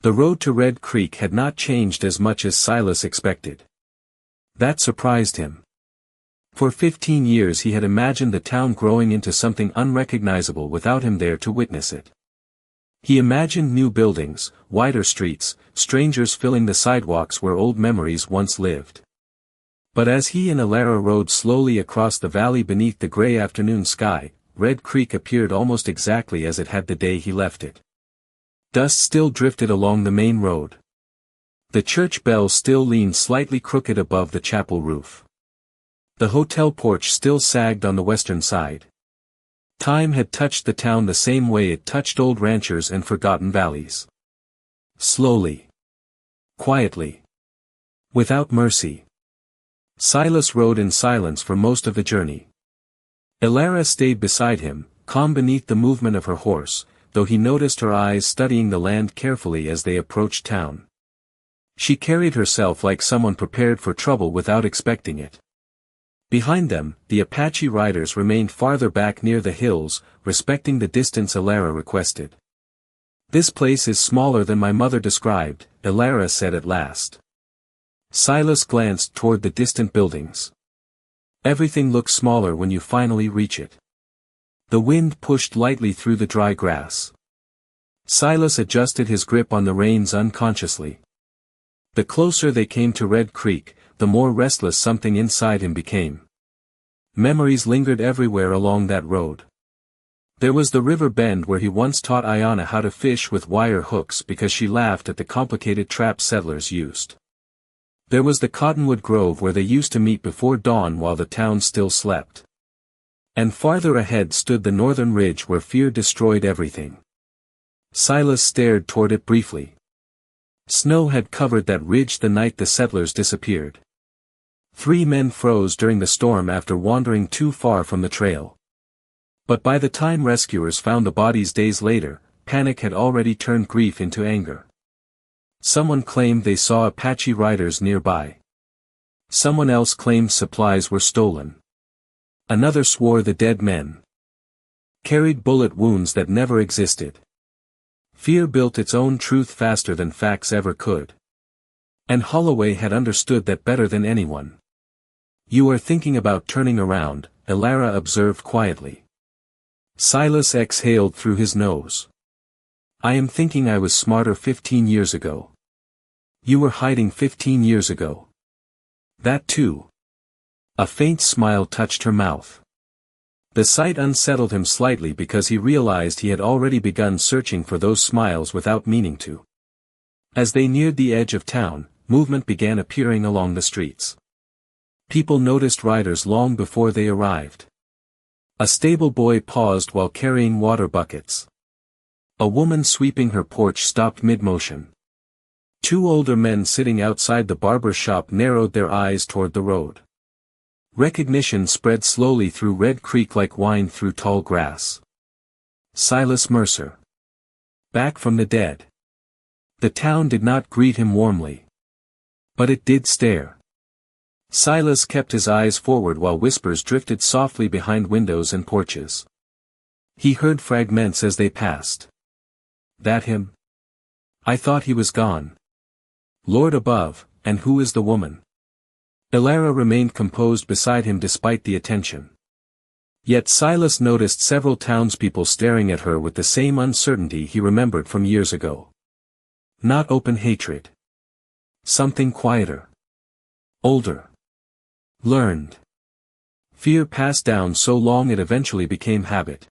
The road to Red Creek had not changed as much as Silas expected. That surprised him. For 15 years he had imagined the town growing into something unrecognizable without him there to witness it. He imagined new buildings, wider streets, strangers filling the sidewalks where old memories once lived. But as he and Elara rode slowly across the valley beneath the gray afternoon sky, Red Creek appeared almost exactly as it had the day he left it. Dust still drifted along the main road. The church bell still leaned slightly crooked above the chapel roof. The hotel porch still sagged on the western side. Time had touched the town the same way it touched old ranchers and forgotten valleys. Slowly. Quietly. Without mercy. Silas rode in silence for most of the journey. Elara stayed beside him, calm beneath the movement of her horse, though he noticed her eyes studying the land carefully as they approached town. She carried herself like someone prepared for trouble without expecting it. Behind them, the Apache riders remained farther back near the hills, respecting the distance Elara requested. "This place is smaller than my mother described," Elara said at last. Silas glanced toward the distant buildings. "Everything looks smaller when you finally reach it." The wind pushed lightly through the dry grass. Silas adjusted his grip on the reins unconsciously. The closer they came to Red Creek, the more restless something inside him became. Memories lingered everywhere along that road. There was the river bend where he once taught Aiyana how to fish with wire hooks because she laughed at the complicated traps settlers used. There was the cottonwood grove where they used to meet before dawn while the town still slept. And farther ahead stood the northern ridge where fear destroyed everything. Silas stared toward it briefly. Snow had covered that ridge the night the settlers disappeared. 3 men froze during the storm after wandering too far from the trail. But by the time rescuers found the bodies days later, panic had already turned grief into anger. Someone claimed they saw Apache riders nearby. Someone else claimed supplies were stolen. Another swore the dead men carried bullet wounds that never existed. Fear built its own truth faster than facts ever could. And Holloway had understood that better than anyone. "You are thinking about turning around," Elara observed quietly. Silas exhaled through his nose. "I am thinking I was smarter 15 years ago." "You were hiding 15 years ago." "That too." A faint smile touched her mouth. The sight unsettled him slightly because he realized he had already begun searching for those smiles without meaning to. As they neared the edge of town, movement began appearing along the streets. People noticed riders long before they arrived. A stable boy paused while carrying water buckets. A woman sweeping her porch stopped mid-motion. 2 older men sitting outside the barber shop narrowed their eyes toward the road. Recognition spread slowly through Red Creek like wine through tall grass. Silas Mercer. Back from the dead. The town did not greet him warmly. But it did stare. Silas kept his eyes forward while whispers drifted softly behind windows and porches. He heard fragments as they passed. "That him? I thought he was gone. Lord above, and who is the woman?" Elara remained composed beside him despite the attention. Yet Silas noticed several townspeople staring at her with the same uncertainty he remembered from years ago. Not open hatred. Something quieter. Older. Learned. Fear passed down so long it eventually became habit.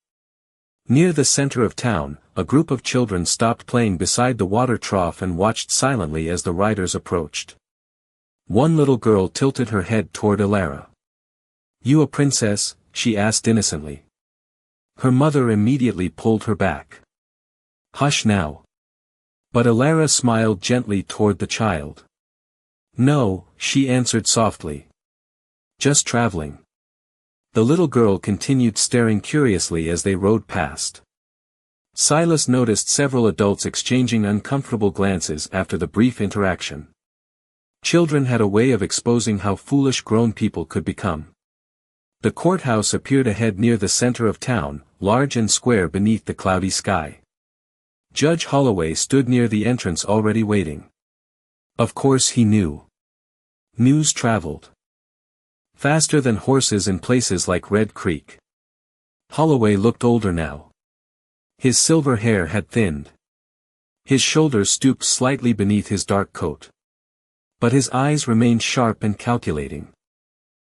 Near the center of town, a group of children stopped playing beside the water trough and watched silently as the riders approached. One little girl tilted her head toward Elara. "You a princess?" she asked innocently. Her mother immediately pulled her back. "Hush now." But Elara smiled gently toward the child. "No," she answered softly. "Just traveling." The little girl continued staring curiously as they rode past. Silas noticed several adults exchanging uncomfortable glances after the brief interaction. Children had a way of exposing how foolish grown people could become. The courthouse appeared ahead near the center of town, large and square beneath the cloudy sky. Judge Holloway stood near the entrance already waiting. Of course he knew. News traveled faster than horses in places like Red Creek. Holloway looked older now. His silver hair had thinned. His shoulders stooped slightly beneath his dark coat. But his eyes remained sharp and calculating.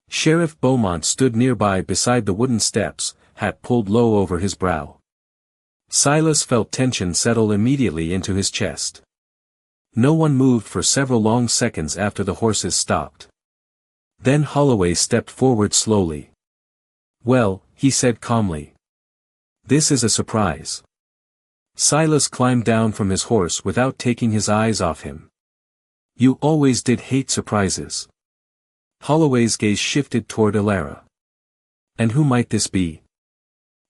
Sheriff Beaumont stood nearby beside the wooden steps, hat pulled low over his brow. Silas felt tension settle immediately into his chest. No one moved for several long seconds after the horses stopped. Then Holloway stepped forward slowly. "Well," he said calmly. "This is a surprise." Silas climbed down from his horse without taking his eyes off him. "You always did hate surprises." Holloway's gaze shifted toward Elara. "And who might this be?"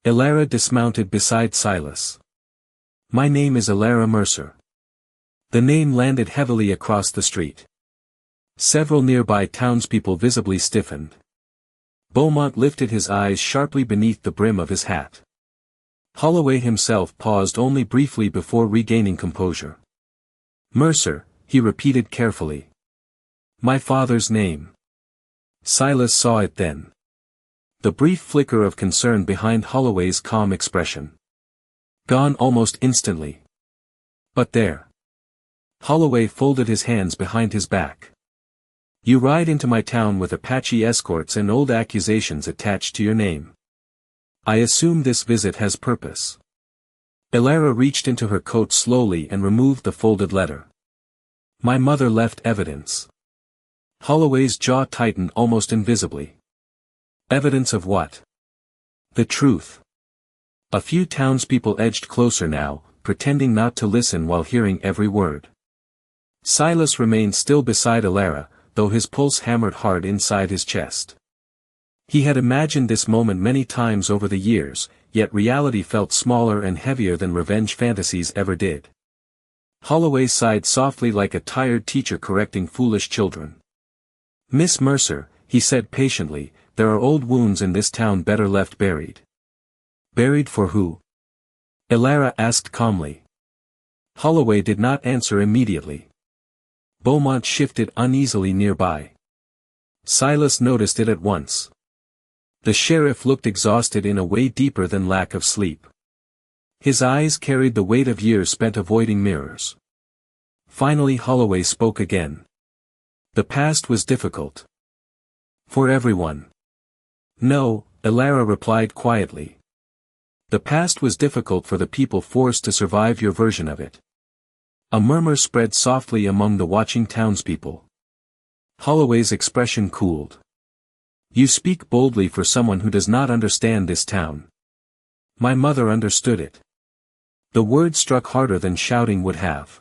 Elara dismounted beside Silas. "My name is Silas Mercer." The name landed heavily across the street. Several nearby townspeople visibly stiffened. Beaumont lifted his eyes sharply beneath the brim of his hat. Holloway himself paused only briefly before regaining composure. "Mercer," he repeated carefully. "My father's name." Silas saw it then. The brief flicker of concern behind Holloway's calm expression. Gone almost instantly. But there. Holloway folded his hands behind his back. "You ride into my town with Apache escorts and old accusations attached to your name. I assume this visit has purpose." Elara reached into her coat slowly and removed the folded letter. "My mother left evidence." Holloway's jaw tightened almost invisibly. "Evidence of what?" "The truth." A few townspeople edged closer now, pretending not to listen while hearing every word. Silas remained still beside Elara, though his pulse hammered hard inside his chest. He had imagined this moment many times over the years, yet reality felt smaller and heavier than revenge fantasies ever did. Holloway sighed softly like a tired teacher correcting foolish children. "Miss Mercer," he said patiently, "there are old wounds in this town better left buried." "Buried for who?" Elara asked calmly. Holloway did not answer immediately. Beaumont shifted uneasily nearby. Silas noticed it at once. The sheriff looked exhausted in a way deeper than lack of sleep. His eyes carried the weight of years spent avoiding mirrors. Finally Holloway spoke again. "The past was difficult. For everyone." "No," Elara replied quietly. "The past was difficult for the people forced to survive your version of it." A murmur spread softly among the watching townspeople. Holloway's expression cooled. "You speak boldly for someone who does not understand this town." "My mother understood it." The word struck harder than shouting would have.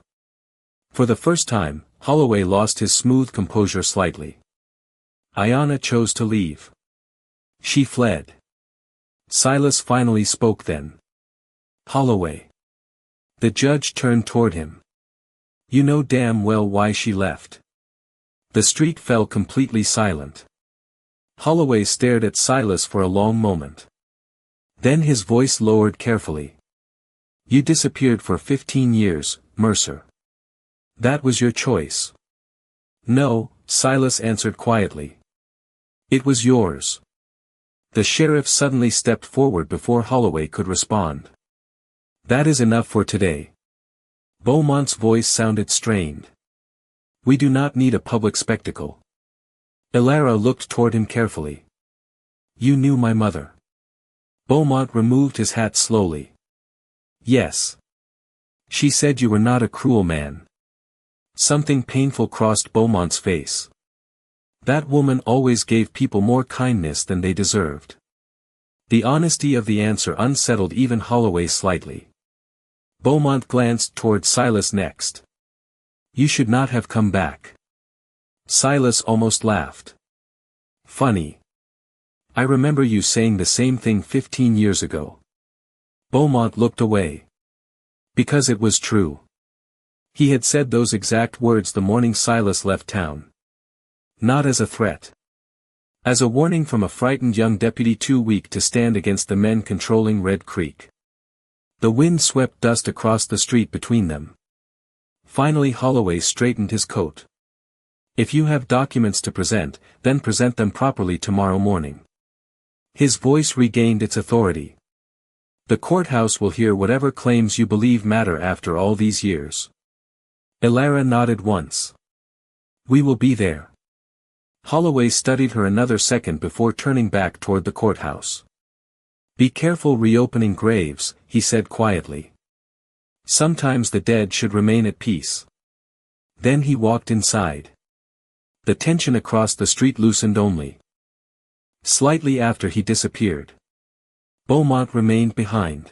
For the first time, Holloway lost his smooth composure slightly. "Aiyana chose to leave. She fled." Silas finally spoke then. "Holloway." The judge turned toward him. "You know damn well why she left." The street fell completely silent. Holloway stared at Silas for a long moment. Then his voice lowered carefully. "You disappeared for 15 years, Mercer. That was your choice." "No," Silas answered quietly. "It was yours." The sheriff suddenly stepped forward before Holloway could respond. "That is enough for today." Beaumont's voice sounded strained. "We do not need a public spectacle." Elara looked toward him carefully. "You knew my mother." Beaumont removed his hat slowly. "Yes. She said you were not a cruel man." Something painful crossed Beaumont's face. That woman always gave people more kindness than they deserved. The honesty of the answer unsettled even Holloway slightly. Beaumont glanced toward Silas next. "You should not have come back." Silas almost laughed. "Funny. I remember you saying the same thing 15 years ago." Beaumont looked away. Because it was true. He had said those exact words the morning Silas left town. Not as a threat. As a warning from a frightened young deputy too weak to stand against the men controlling Red Creek. The wind swept dust across the street between them. Finally Holloway straightened his coat. If you have documents to present, then present them properly tomorrow morning. His voice regained its authority. The courthouse will hear whatever claims you believe matter after all these years. Elara nodded once. We will be there. Holloway studied her another second before turning back toward the courthouse. Be careful reopening graves, he said quietly. Sometimes the dead should remain at peace. Then he walked inside. The tension across the street loosened only. Slightly after he disappeared. Beaumont remained behind.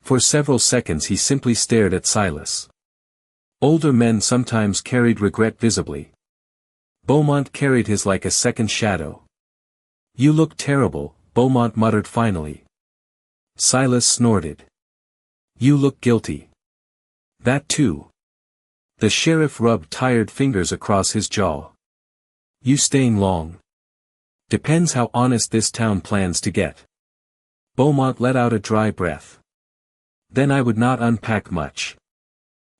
For several seconds he simply stared at Silas. Older men sometimes carried regret visibly. Beaumont carried his like a second shadow. You look terrible, Beaumont muttered finally. Silas snorted. You look guilty. That too. The sheriff rubbed tired fingers across his jaw. You staying long? Depends how honest this town plans to get. Beaumont let out a dry breath. Then I would not unpack much.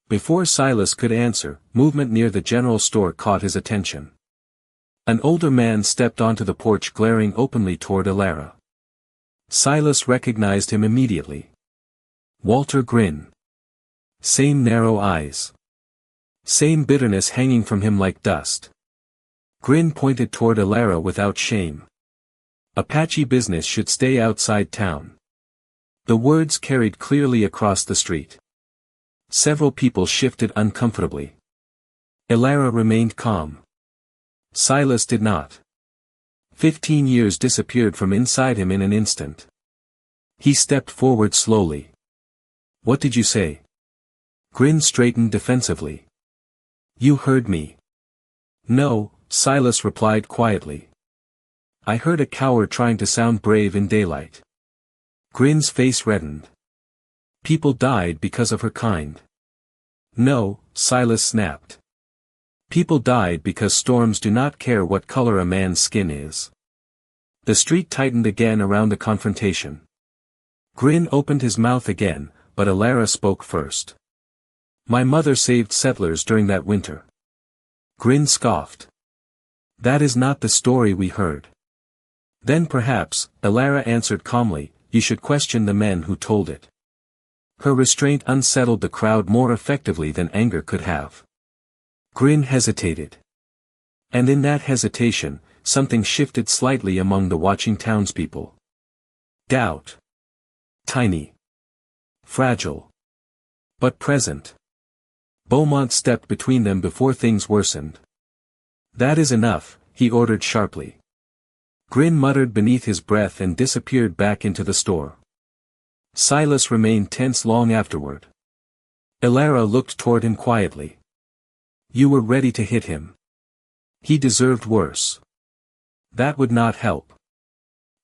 Before Silas could answer, movement near the general store caught his attention. An older man stepped onto the porch glaring openly toward Elara. Silas recognized him immediately. Walter Grin. Same narrow eyes. Same bitterness hanging from him like dust. Grin pointed toward Elara without shame. Apache business should stay outside town. The words carried clearly across the street. Several people shifted uncomfortably. Elara remained calm. Silas did not. 15 years disappeared from inside him in an instant. He stepped forward slowly. What did you say? Grin straightened defensively. You heard me. No, Silas replied quietly. I heard a coward trying to sound brave in daylight. Grin's face reddened. People died because of her kind. No, Silas snapped. People died because storms do not care what color a man's skin is. The street tightened again around the confrontation. Grin opened his mouth again, but Elara spoke first. My mother saved settlers during that winter. Grin scoffed. That is not the story we heard. Then perhaps, Elara answered calmly, you should question the men who told it. Her restraint unsettled the crowd more effectively than anger could have. Grin hesitated. And in that hesitation, something shifted slightly among the watching townspeople. Doubt. Tiny. Fragile. But present. Beaumont stepped between them before things worsened. That is enough, he ordered sharply. Grin muttered beneath his breath and disappeared back into the store. Silas remained tense long afterward. Elara looked toward him quietly. You were ready to hit him. He deserved worse. That would not help.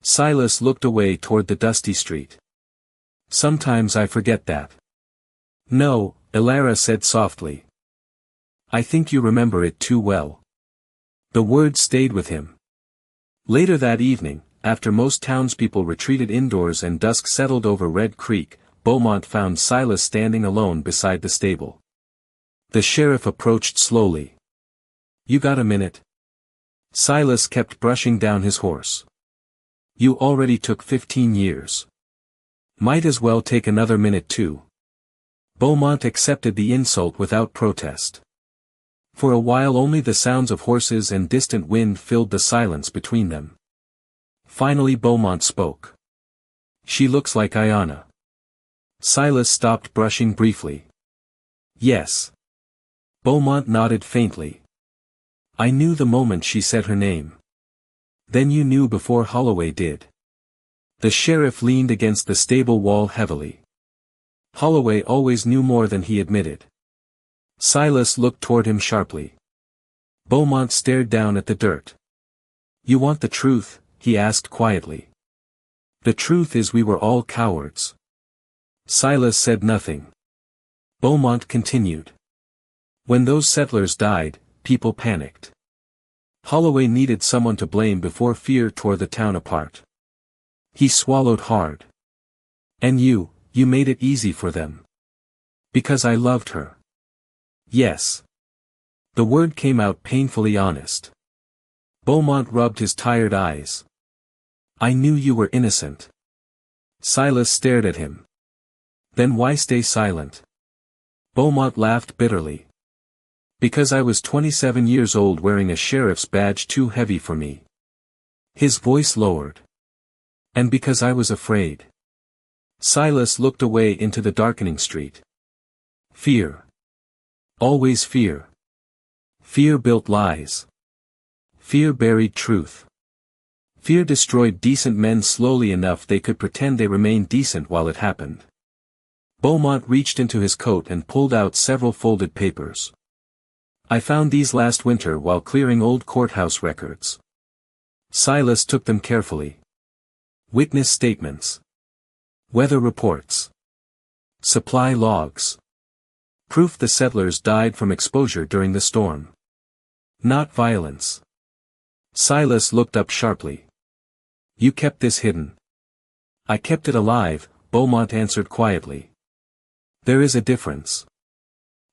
Silas looked away toward the dusty street. Sometimes I forget that. No, Elara said softly. I think you remember it too well. The words stayed with him. Later that evening, after most townspeople retreated indoors and dusk settled over Red Creek, Beaumont found Silas standing alone beside the stable. The sheriff approached slowly. You got a minute? Silas kept brushing down his horse. You already took 15 years. Might as well take another minute too. Beaumont accepted the insult without protest. For a while only the sounds of horses and distant wind filled the silence between them. Finally Beaumont spoke. She looks like Aiyana. Silas stopped brushing briefly. Yes. Beaumont nodded faintly. I knew the moment she said her name. Then you knew before Holloway did. The sheriff leaned against the stable wall heavily. Holloway always knew more than he admitted. Silas looked toward him sharply. Beaumont stared down at the dirt. You want the truth? He asked quietly. The truth is we were all cowards. Silas said nothing. Beaumont continued. When those settlers died, people panicked. Holloway needed someone to blame before fear tore the town apart. He swallowed hard. And you You made it easy for them. Because I loved her. Yes. The word came out painfully honest. Beaumont rubbed his tired eyes. I knew you were innocent. Silas stared at him. Then why stay silent? Beaumont laughed bitterly. Because I was 27 years old wearing a sheriff's badge too heavy for me. His voice lowered. And because I was afraid. Silas looked away into the darkening street. Fear. Always fear. Fear built lies. Fear buried truth. Fear destroyed decent men slowly enough they could pretend they remained decent while it happened. Beaumont reached into his coat and pulled out several folded papers. I found these last winter while clearing old courthouse records. Silas took them carefully. Witness statements. Weather reports. Supply logs. Proof the settlers died from exposure during the storm. Not violence. Silas looked up sharply. You kept this hidden. I kept it alive, Beaumont answered quietly. There is a difference.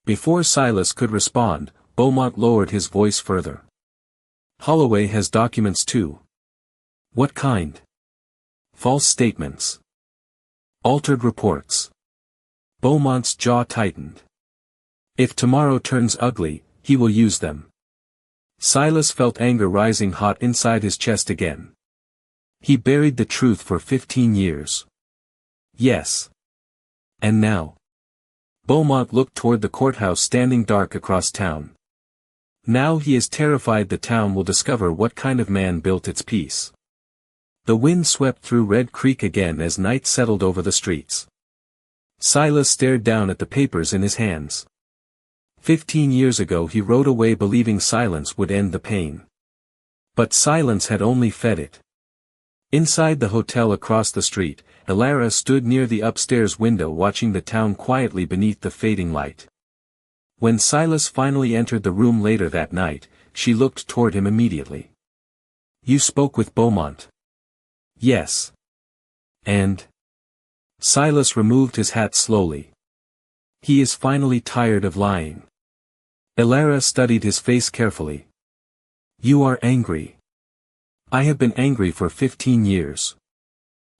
Before Silas could respond, Beaumont lowered his voice further. Holloway has documents too. What kind? False statements. Altered reports. Beaumont's jaw tightened. If tomorrow turns ugly, he will use them. Silas felt anger rising hot inside his chest again. He buried the truth for 15 years. Yes. And now? Beaumont looked toward the courthouse standing dark across town. Now he is terrified the town will discover what kind of man built its peace. The wind swept through Red Creek again as night settled over the streets. Silas stared down at the papers in his hands. 15 years ago he rode away believing silence would end the pain. But silence had only fed it. Inside the hotel across the street, Elara stood near the upstairs window watching the town quietly beneath the fading light. When Silas finally entered the room later that night, she looked toward him immediately. You spoke with Beaumont? Yes. And? Silas removed his hat slowly. He is finally tired of lying. Elara studied his face carefully. You are angry. I have been angry for 15 years.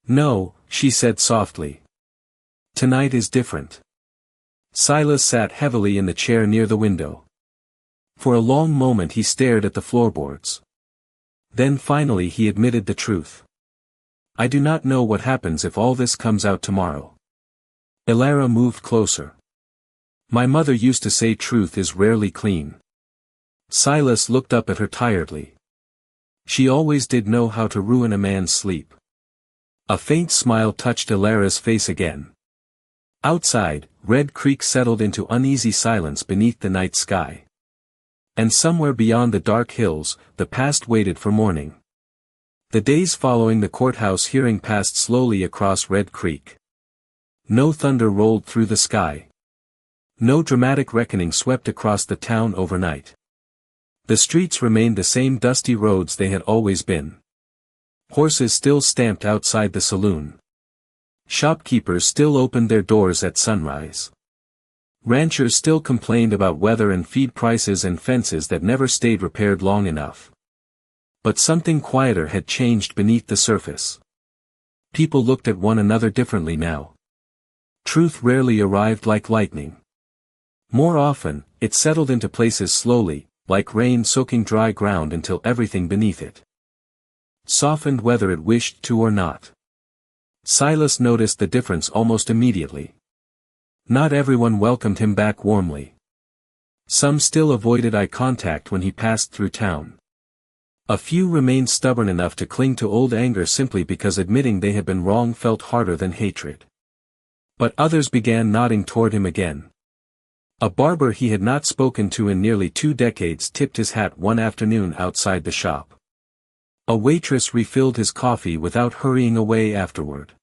No, she said softly. Tonight is different. Silas sat heavily in the chair near the window. For a long moment he stared at the floorboards. Then finally he admitted the truth. I do not know what happens if all this comes out tomorrow. Elara moved closer. My mother used to say truth is rarely clean. Silas looked up at her tiredly. She always did know how to ruin a man's sleep. A faint smile touched Elara's face again. Outside, Red Creek settled into uneasy silence beneath the night sky. And somewhere beyond the dark hills, the past waited for morning. The days following the courthouse hearing passed slowly across Red Creek. No thunder rolled through the sky. No dramatic reckoning swept across the town overnight. The streets remained the same dusty roads they had always been. Horses still stamped outside the saloon. Shopkeepers still opened their doors at sunrise. Ranchers still complained about weather and feed prices and fences that never stayed repaired long enough. But something quieter had changed beneath the surface. People looked at one another differently now. Truth rarely arrived like lightning. More often, it settled into places slowly, like rain soaking dry ground until everything beneath it softened whether it wished to or not. Silas noticed the difference almost immediately. Not everyone welcomed him back warmly. Some still avoided eye contact when he passed through town. A few remained stubborn enough to cling to old anger simply because admitting they had been wrong felt harder than hatred. But others began nodding toward him again. A barber he had not spoken to in nearly 2 decades tipped his hat one afternoon outside the shop. A waitress refilled his coffee without hurrying away afterward.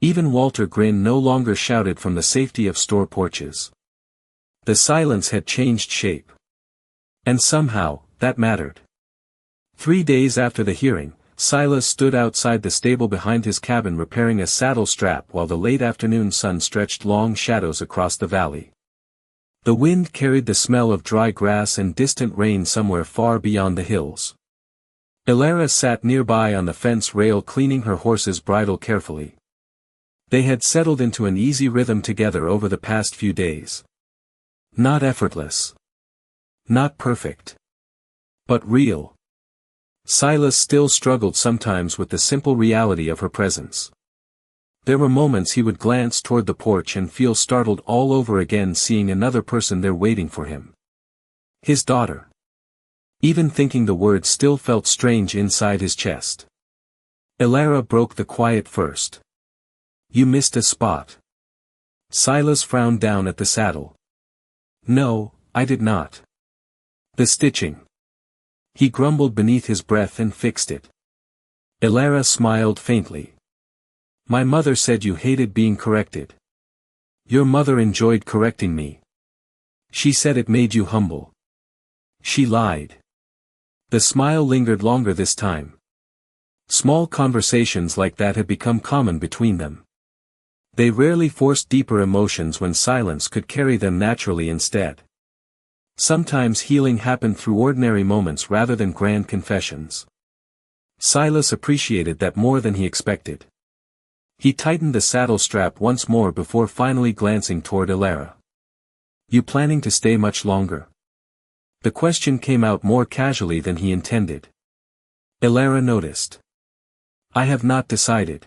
Even Walter Grin no longer shouted from the safety of store porches. The silence had changed shape. And somehow, that mattered. 3 days after the hearing, Silas stood outside the stable behind his cabin repairing a saddle strap while the late afternoon sun stretched long shadows across the valley. The wind carried the smell of dry grass and distant rain somewhere far beyond the hills. Elara sat nearby on the fence rail cleaning her horse's bridle carefully. They had settled into an easy rhythm together over the past few days. Not effortless. Not perfect. But real. Silas still struggled sometimes with the simple reality of her presence. There were moments he would glance toward the porch and feel startled all over again seeing another person there waiting for him. His daughter. Even thinking the words still felt strange inside his chest. Elara broke the quiet first. You missed a spot. Silas frowned down at the saddle. No, I did not. The stitching. He grumbled beneath his breath and fixed it. Elara smiled faintly. My mother said you hated being corrected. Your mother enjoyed correcting me. She said it made you humble. She lied. The smile lingered longer this time. Small conversations like that had become common between them. They rarely forced deeper emotions when silence could carry them naturally instead. Sometimes healing happened through ordinary moments rather than grand confessions. Silas appreciated that more than he expected. He tightened the saddle strap once more before finally glancing toward Elara. You planning to stay much longer? The question came out more casually than he intended. Elara noticed. I have not decided.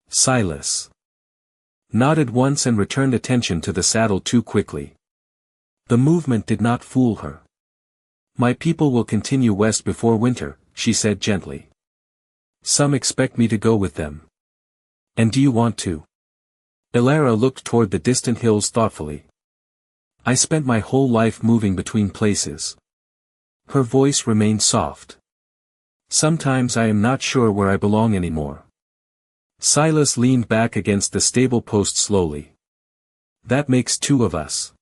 Silas nodded once and returned attention to the saddle too quickly. The movement did not fool her. My people will continue west before winter, she said gently. Some expect me to go with them. And do you want to? Elara looked toward the distant hills thoughtfully. I spent my whole life moving between places. Her voice remained soft. Sometimes I am not sure where I belong anymore. Silas leaned back against the stable post slowly. That makes two of us.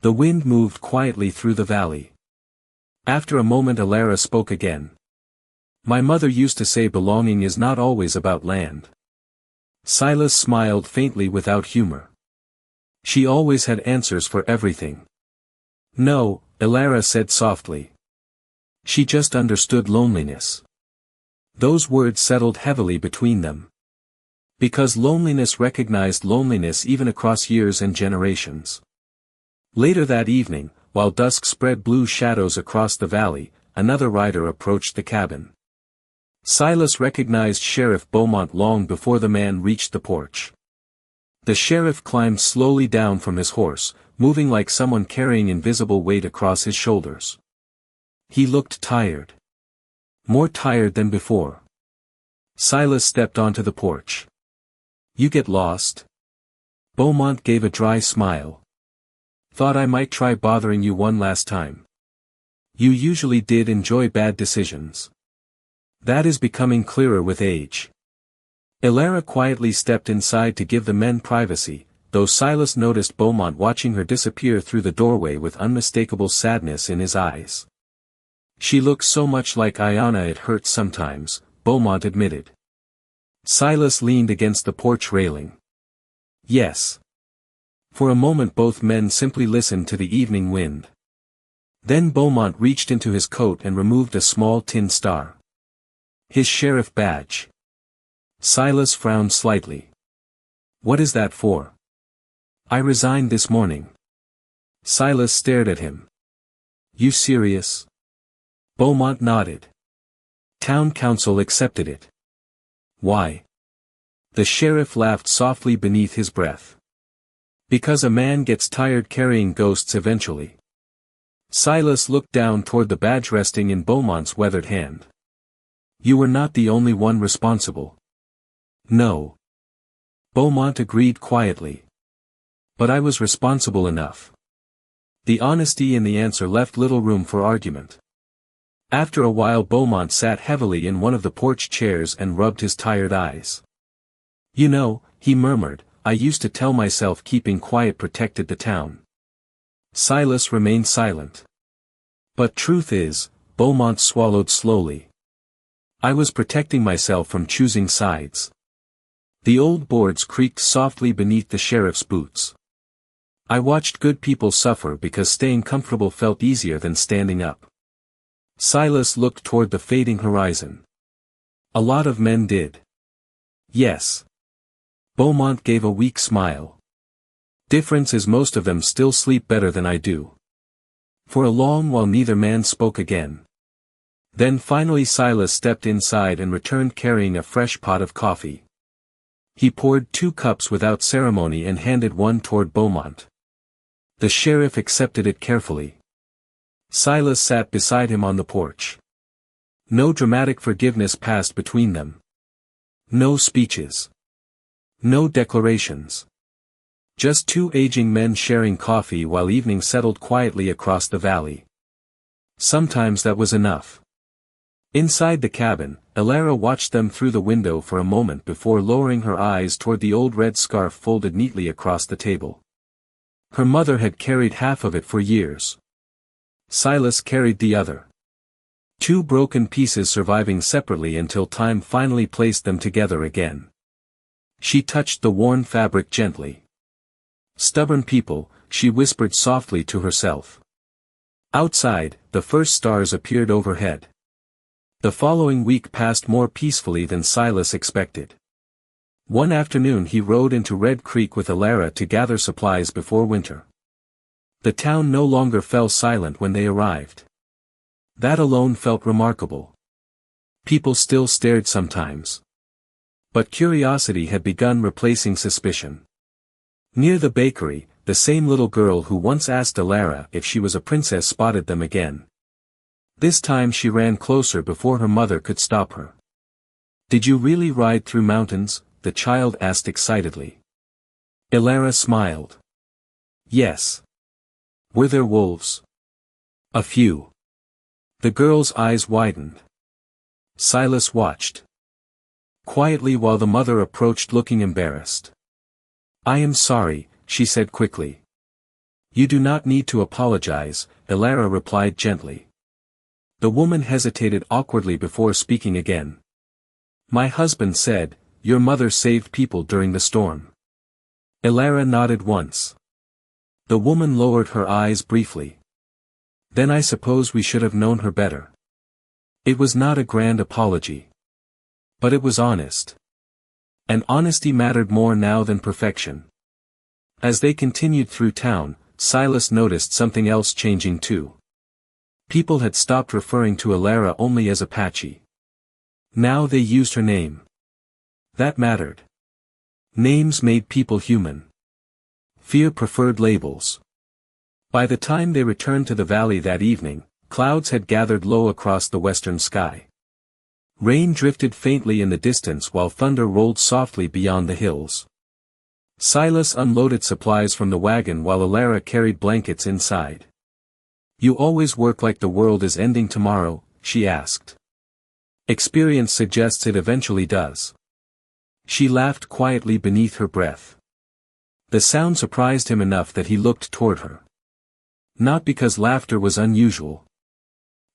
The wind moved quietly through the valley. After a moment Elara spoke again. My mother used to say belonging is not always about land. Silas smiled faintly without humor. She always had answers for everything. No, Elara said softly. She just understood loneliness. Those words settled heavily between them. Because loneliness recognized loneliness even across years and generations. Later that evening, while dusk spread blue shadows across the valley, another rider approached the cabin. Silas recognized Sheriff Beaumont long before the man reached the porch. The sheriff climbed slowly down from his horse, moving like someone carrying invisible weight across his shoulders. He looked tired. More tired than before. Silas stepped onto the porch. You get lost? Beaumont gave a dry smile. Thought I might try bothering you one last time. You usually did enjoy bad decisions. That is becoming clearer with age. Elara quietly stepped inside to give the men privacy, though Silas noticed Beaumont watching her disappear through the doorway with unmistakable sadness in his eyes. She looked so much like Aiyana it hurt sometimes, Beaumont admitted. Silas leaned against the porch railing. Yes. For a moment both men simply listened to the evening wind. Then Beaumont reached into his coat and removed a small tin star. His sheriff badge. Silas frowned slightly. What is that for? I resigned this morning. Silas stared at him. You serious? Beaumont nodded. Town council accepted it. Why? The sheriff laughed softly beneath his breath. Because a man gets tired carrying ghosts eventually. Silas looked down toward the badge resting in Beaumont's weathered hand. You were not the only one responsible. No. Beaumont agreed quietly. But I was responsible enough. The honesty in the answer left little room for argument. After a while Beaumont sat heavily in one of the porch chairs and rubbed his tired eyes. You know, he murmured, I used to tell myself keeping quiet protected the town. Silas remained silent. But truth is, Beaumont swallowed slowly. I was protecting myself from choosing sides. The old boards creaked softly beneath the sheriff's boots. I watched good people suffer because staying comfortable felt easier than standing up. Silas looked toward the fading horizon. A lot of men did. Yes. Beaumont gave a weak smile. Difference is most of them still sleep better than I do. For a long while neither man spoke again. Then finally Silas stepped inside and returned carrying a fresh pot of coffee. He poured 2 cups without ceremony and handed one toward Beaumont. The sheriff accepted it carefully. Silas sat beside him on the porch. No dramatic forgiveness passed between them. No speeches. No declarations. Just 2 aging men sharing coffee while evening settled quietly across the valley. Sometimes that was enough. Inside the cabin, Elara watched them through the window for a moment before lowering her eyes toward the old red scarf folded neatly across the table. Her mother had carried half of it for years. Silas carried the other. 2 broken pieces surviving separately until time finally placed them together again. She touched the worn fabric gently. Stubborn people, she whispered softly to herself. Outside, the first stars appeared overhead. The following week passed more peacefully than Silas expected. One afternoon he rode into Red Creek with Elara to gather supplies before winter. The town no longer fell silent when they arrived. That alone felt remarkable. People still stared sometimes. But curiosity had begun replacing suspicion. Near the bakery, the same little girl who once asked Elara if she was a princess spotted them again. This time she ran closer before her mother could stop her. "Did you really ride through mountains?" the child asked excitedly. Elara smiled. "Yes." "Were there wolves?" "A few." The girl's eyes widened. Silas watched quietly while the mother approached looking embarrassed. "I am sorry," she said quickly. "You do not need to apologize," Elara replied gently. The woman hesitated awkwardly before speaking again. "My husband said, your mother saved people during the storm." Elara nodded once. The woman lowered her eyes briefly. "Then I suppose we should have known her better." It was not a grand apology. But it was honest. And honesty mattered more now than perfection. As they continued through town, Silas noticed something else changing too. People had stopped referring to Elara only as Apache. Now they used her name. That mattered. Names made people human. Fear preferred labels. By the time they returned to the valley that evening, clouds had gathered low across the western sky. Rain drifted faintly in the distance while thunder rolled softly beyond the hills. Silas unloaded supplies from the wagon while Elara carried blankets inside. "You always work like the world is ending tomorrow?" she asked. "Experience suggests it eventually does." She laughed quietly beneath her breath. The sound surprised him enough that he looked toward her. Not because laughter was unusual.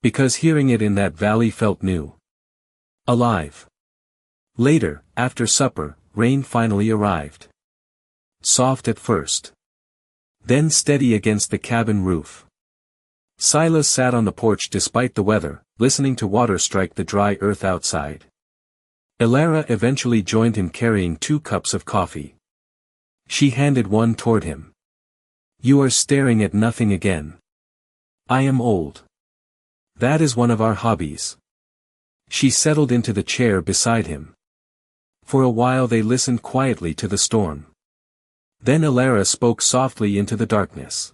Because hearing it in that valley felt new. Alive. Later, after supper, rain finally arrived. Soft at first. Then steady against the cabin roof. Silas sat on the porch despite the weather, listening to water strike the dry earth outside. Elara eventually joined him carrying 2 cups of coffee. She handed one toward him. "You are staring at nothing again." "I am old. That is one of our hobbies." She settled into the chair beside him. For a while they listened quietly to the storm. Then Elara spoke softly into the darkness.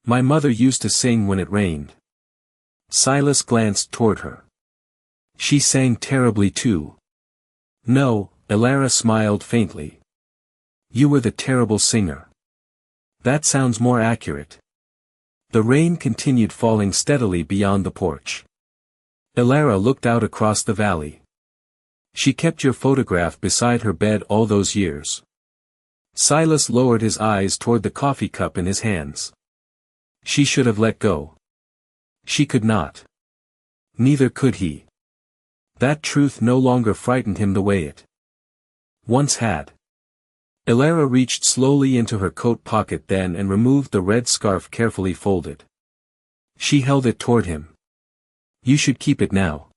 "My mother used to sing when it rained." Silas glanced toward her. "She sang terribly too." "No," Elara smiled faintly. "You were the terrible singer." "That sounds more accurate." The rain continued falling steadily beyond the porch. Elara looked out across the valley. "She kept your photograph beside her bed all those years." Silas lowered his eyes toward the coffee cup in his hands. "She should have let go." "She could not. Neither could he." That truth no longer frightened him the way it once had. Elara reached slowly into her coat pocket then and removed the red scarf carefully folded. She held it toward him. You should keep it now.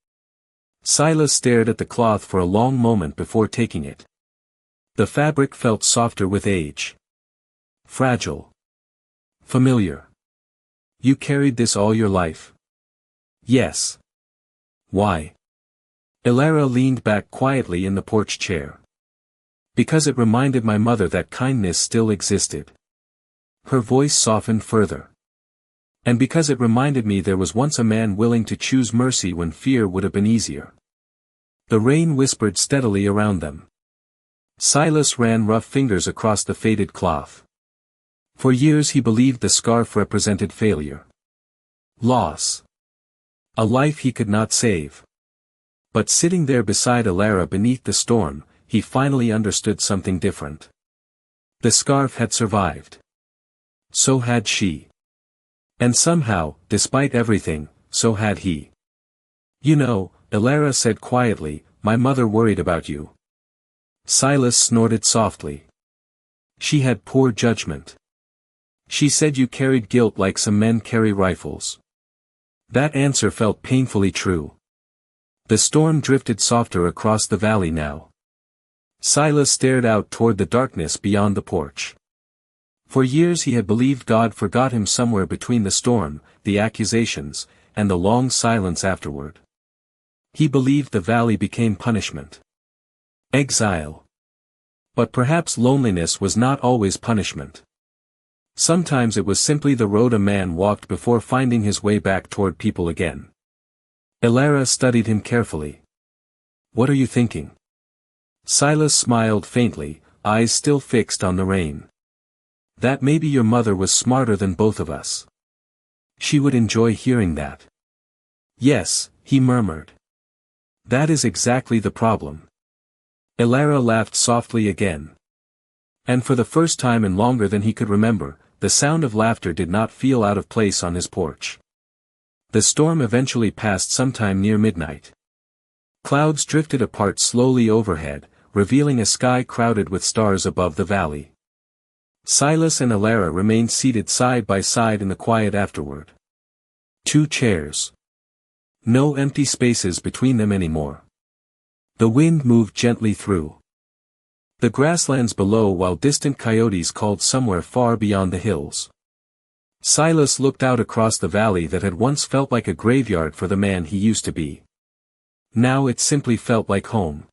Silas stared at the cloth for a long moment before taking it. The fabric felt softer with age. Fragile. Familiar. You carried this all your life? Yes. Why? Elara leaned back quietly in the porch chair. Because it reminded my mother that kindness still existed. Her voice softened further. And because it reminded me there was once a man willing to choose mercy when fear would have been easier. The rain whispered steadily around them. Silas ran rough fingers across the faded cloth. For years he believed the scarf represented failure. Loss. A life he could not save. But sitting there beside Elara beneath the storm, he finally understood something different. The scarf had survived. So had she. And somehow, despite everything, so had he. You know, Elara said quietly, my mother worried about you. Silas snorted softly. She had poor judgment. She said you carried guilt like some men carry rifles. That answer felt painfully true. The storm drifted softer across the valley now. Silas stared out toward the darkness beyond the porch. For years he had believed God forgot him somewhere between the storm, the accusations, and the long silence afterward. He believed the valley became punishment. Exile. But perhaps loneliness was not always punishment. Sometimes it was simply the road a man walked before finding his way back toward people again. Elara studied him carefully. What are you thinking? Silas smiled faintly, eyes still fixed on the rain. That maybe your mother was smarter than both of us. She would enjoy hearing that. Yes, he murmured. That is exactly the problem. Elara laughed softly again. And for the first time in longer than he could remember, the sound of laughter did not feel out of place on his porch. The storm eventually passed sometime near midnight. Clouds drifted apart slowly overhead, revealing a sky crowded with stars above the valley. Silas and Elara remained seated side by side in the quiet afterward. 2 chairs. No empty spaces between them anymore. The wind moved gently through the grasslands below while distant coyotes called somewhere far beyond the hills. Silas looked out across the valley that had once felt like a graveyard for the man he used to be. Now it simply felt like home.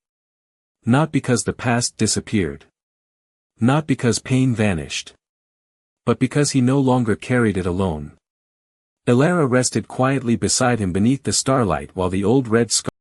Not because the past disappeared. Not because pain vanished. But because he no longer carried it alone. Elara rested quietly beside him beneath the starlight while the old red scarf